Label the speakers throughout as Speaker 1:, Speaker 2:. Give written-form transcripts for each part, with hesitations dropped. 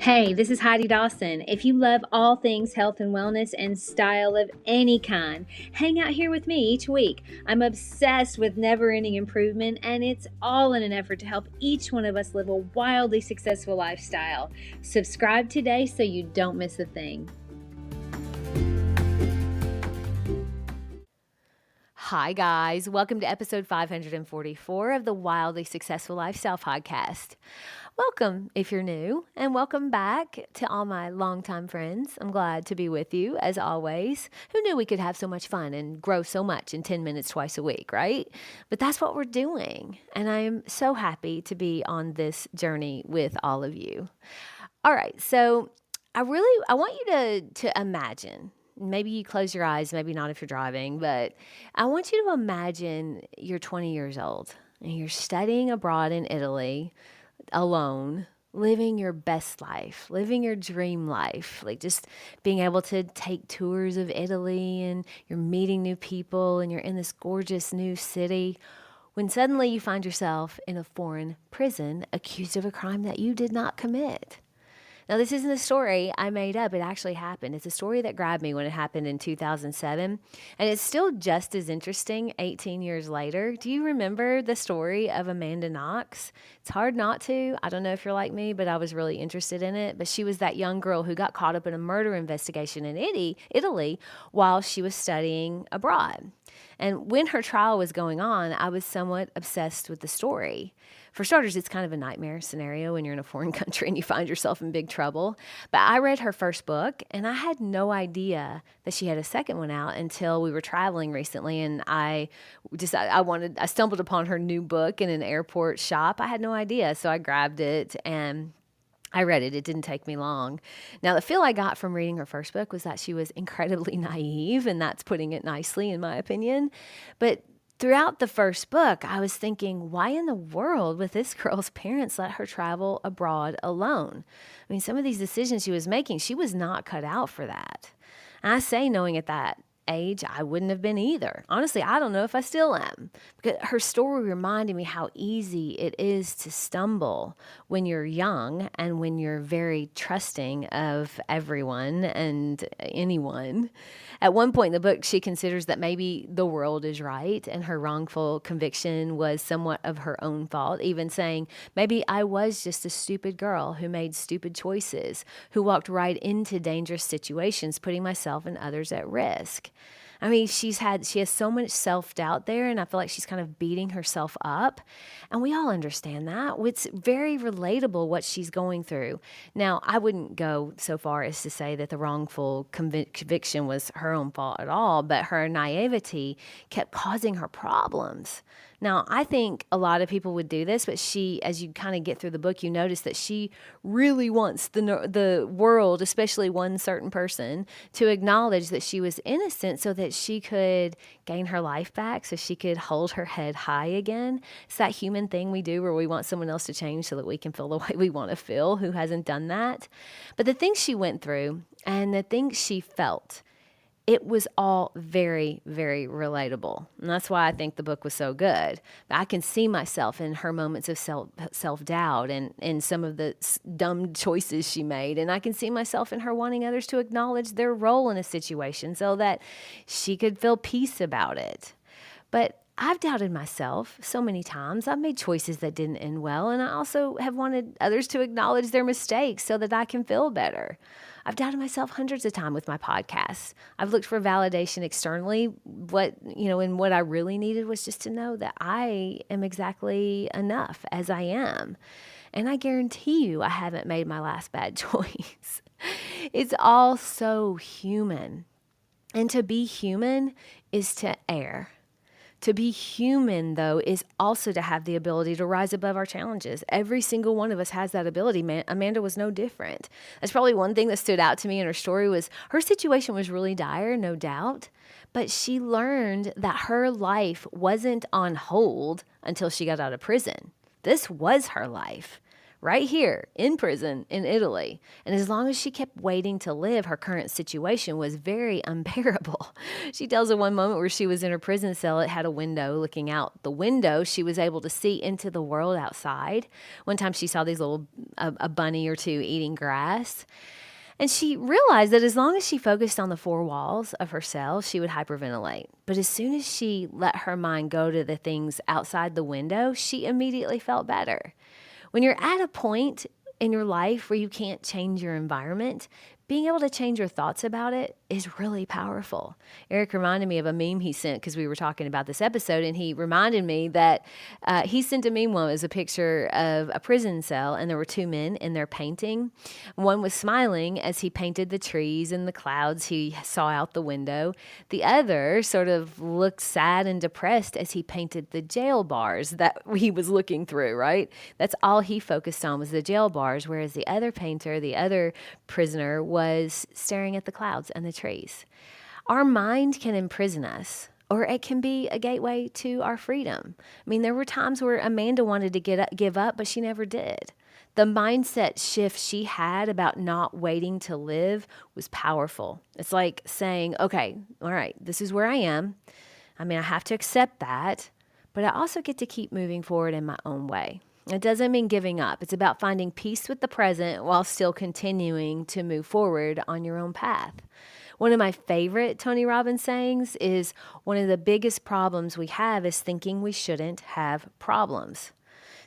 Speaker 1: Hey, this is Heidi Dawson. If you love all things health and wellness and style of any kind, hang out here with me each week. I'm obsessed with never-ending improvement, and it's all in an effort to help each one of us live a wildly successful lifestyle. Subscribe today so you don't miss a thing.
Speaker 2: Hi, guys. Welcome to episode 544 of the Wildly Successful Lifestyle Podcast. Welcome if you're new, and welcome back to all my longtime friends. I'm glad to be with you, as always. Who knew we could have so much fun and grow so much in 10 minutes twice a week, right? But that's what we're doing, and I am so happy to be on this journey with all of you. All right, so I want you to imagine. Maybe you close your eyes, maybe not if you're driving, but I want you to imagine you're 20 years old and you're studying abroad in Italy alone, living your best life, living your dream life, like just being able to take tours of Italy, and you're meeting new people and you're in this gorgeous new city, when suddenly you find yourself in a foreign prison accused of a crime that you did not commit. Now, this isn't a story I made up. It actually happened. It's a story that grabbed me when it happened in 2007, and it's still just as interesting 18 years later. Do you remember the story of Amanda Knox? It's hard not to. I don't know if you're like me, but I was really interested in it. But she was that young girl who got caught up in a murder investigation in Italy while she was studying abroad. And when her trial was going on, I was somewhat obsessed with the story. For starters, it's kind of a nightmare scenario when you're in a foreign country and you find yourself in big trouble. But I read her first book, and I had no idea that she had a second one out until we were traveling recently, and I stumbled upon her new book in an airport shop. I had no idea, so I grabbed it and I read it. It didn't take me long. Now, the feel I got from reading her first book was that she was incredibly naive, and that's putting it nicely, in my opinion. But throughout the first book, I was thinking, why in the world would this girl's parents let her travel abroad alone? I mean, some of these decisions she was making, she was not cut out for that. And I say, knowing at that age, I wouldn't have been either. Honestly, I don't know if I still am. Because her story reminded me how easy it is to stumble when you're young and when you're very trusting of everyone and anyone. At one point in the book, she considers that maybe the world is right and her wrongful conviction was somewhat of her own fault, even saying, maybe I was just a stupid girl who made stupid choices, who walked right into dangerous situations, putting myself and others at risk. I mean, she has so much self-doubt there, and I feel like she's kind of beating herself up. And we all understand that. It's very relatable what she's going through. Now, I wouldn't go so far as to say that the wrongful conviction was her own fault at all, but her naivety kept causing her problems. Now, I think a lot of people would do this, but she, as you kind of get through the book, you notice that she really wants the world, especially one certain person, to acknowledge that she was innocent so that she could gain her life back, so she could hold her head high again. It's that human thing we do where we want someone else to change so that we can feel the way we want to feel. Who hasn't done that? But the things she went through and the things she felt, it was all very, very relatable. And that's why I think the book was so good. But I can see myself in her moments of self-doubt and in some of the dumb choices she made. And I can see myself in her wanting others to acknowledge their role in a situation so that she could feel peace about it. But I've doubted myself so many times. I've made choices that didn't end well, and I also have wanted others to acknowledge their mistakes so that I can feel better. I've doubted myself hundreds of times with my podcasts. I've looked for validation externally. And what I really needed was just to know that I am exactly enough as I am. And I guarantee you I haven't made my last bad choice. It's all so human. And to be human is to err. To be human, though, is also to have the ability to rise above our challenges. Every single one of us has that ability. Amanda was no different. That's probably one thing that stood out to me in her story was her situation was really dire, no doubt, but she learned that her life wasn't on hold until she got out of prison. This was her life. right here in prison in Italy. And as long as she kept waiting to live, her current situation was very unbearable. She tells of one moment where she was in her prison cell. It had a window looking out the window. She was able to see into the world outside. One time she saw these a bunny or two eating grass. And she realized that as long as she focused on the four walls of her cell, she would hyperventilate. But as soon as she let her mind go to the things outside the window, she immediately felt better. When you're at a point in your life where you can't change your environment, being able to change your thoughts about it is really powerful. Eric reminded me of a meme he sent because we were talking about this episode, and he reminded me that he sent a meme one as a picture of a prison cell, and there were two men in their painting. One was smiling as he painted the trees and the clouds he saw out the window. The other sort of looked sad and depressed as he painted the jail bars that he was looking through, right? That's all he focused on was the jail bars, whereas the other painter, the other prisoner, was staring at the clouds and the trees. Our mind can imprison us, or it can be a gateway to our freedom. I mean, there were times where Amanda wanted to give up, but she never did. The mindset shift she had about not waiting to live was powerful. It's like saying, okay, all right, this is where I am. I mean, I have to accept that, but I also get to keep moving forward in my own way. It doesn't mean giving up. It's about finding peace with the present while still continuing to move forward on your own path. One of my favorite Tony Robbins sayings is, one of the biggest problems we have is thinking we shouldn't have problems.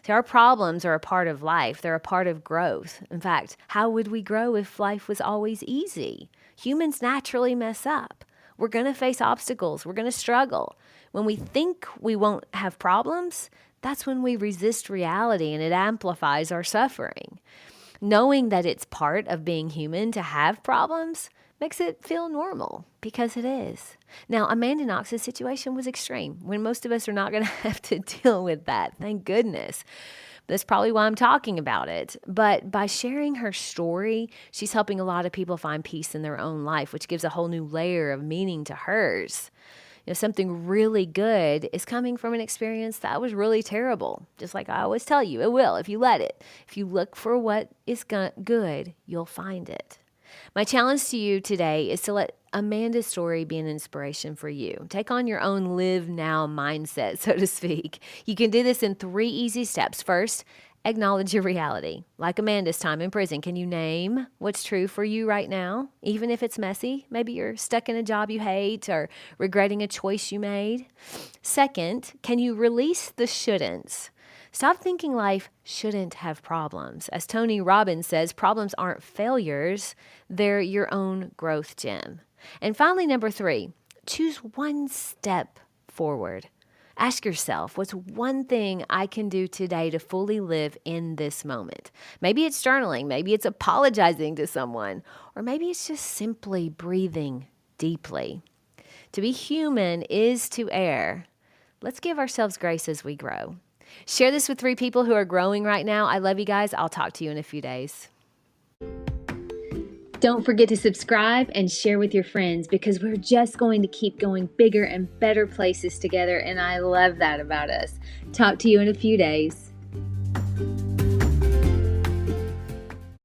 Speaker 2: See, our problems are a part of life. They're a part of growth. In fact, how would we grow if life was always easy? Humans naturally mess up. We're going to face obstacles. We're going to struggle. When we think we won't have problems, that's when we resist reality, and it amplifies our suffering. Knowing that it's part of being human to have problems makes it feel normal, because it is. Now, Amanda Knox's situation was extreme, when most of us are not going to have to deal with that. Thank goodness. That's probably why I'm talking about it. But by sharing her story, she's helping a lot of people find peace in their own life, which gives a whole new layer of meaning to hers. Something really good is coming from an experience that was really terrible. Just like I always tell you, it will if you let it. If you look for what is good, you'll find it. My challenge to you today is to let Amanda's story be an inspiration for you. Take on your own live now mindset, so to speak. You can do this in 3 easy steps. First, acknowledge your reality. Like Amanda's time in prison, can you name what's true for you right now? Even if it's messy, maybe you're stuck in a job you hate or regretting a choice you made. Second, can you release the shouldn'ts? Stop thinking life shouldn't have problems. As Tony Robbins says, problems aren't failures, they're your own growth gem. And finally, number 3, choose one step forward. Ask yourself, what's one thing I can do today to fully live in this moment? Maybe it's journaling, maybe it's apologizing to someone, or maybe it's just simply breathing deeply. To be human is to err. Let's give ourselves grace as we grow. Share this with 3 people who are growing right now. I love you guys. I'll talk to you in a few days.
Speaker 1: Don't forget to subscribe and share with your friends, because we're just going to keep going bigger and better places together, and I love that about us. Talk to you in a few days.